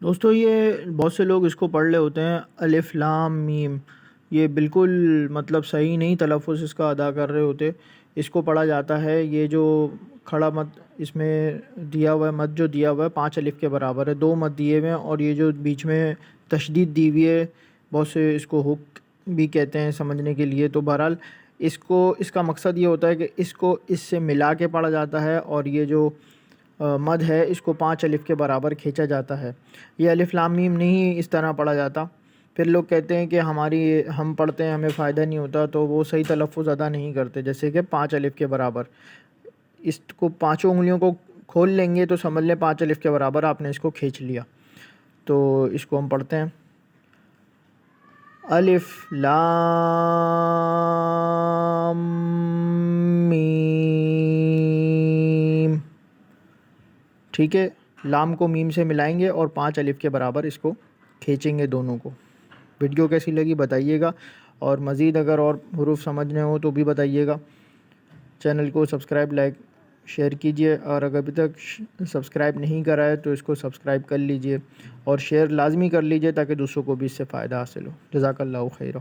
دوستو یہ بہت سے لوگ اس کو پڑھ رہے ہوتے ہیں الف لام میم، یہ بالکل مطلب صحیح نہیں تلفظ اس کا ادا کر رہے ہوتے. اس کو پڑھا جاتا ہے، یہ جو کھڑا مد اس میں دیا ہوا ہے، مد جو دیا ہوا ہے 5 الف کے برابر ہے، 2 مد دیے ہوئے ہیں، اور یہ جو بیچ میں تشدید دی ہوئی ہے، بہت سے اس کو حک بھی کہتے ہیں سمجھنے کے لیے. تو بہرحال اس کا مقصد یہ ہوتا ہے کہ اس کو اس سے ملا کے پڑھا جاتا ہے، اور یہ جو مد ہے اس کو 5 الف کے برابر کھینچا جاتا ہے. یہ الف لام میم نہیں اس طرح پڑھا جاتا. پھر لوگ کہتے ہیں کہ ہم پڑھتے ہیں ہمیں فائدہ نہیں ہوتا، تو وہ صحیح تلفظ ادا نہیں کرتے. جیسے کہ 5 الف کے برابر، اس کو 5 انگلیوں کو کھول لیں گے تو سمجھ لیں 5 الف کے برابر آپ نے اس کو کھینچ لیا. تو اس کو ہم پڑھتے ہیں الف لام میم. ٹھیک ہے، لام کو میم سے ملائیں گے اور 5 الف کے برابر اس کو کھینچیں گے دونوں کو. ویڈیو کیسی لگی بتائیے گا، اور مزید اگر اور حروف سمجھنے ہوں تو بھی بتائیے گا. چینل کو سبسکرائب، لائک، شیئر کیجئے، اور اگر ابھی تک سبسکرائب نہیں کرا ہے تو اس کو سبسکرائب کر لیجئے اور شیئر لازمی کر لیجئے تاکہ دوسروں کو بھی اس سے فائدہ حاصل ہو. جزاک اللہ خیر.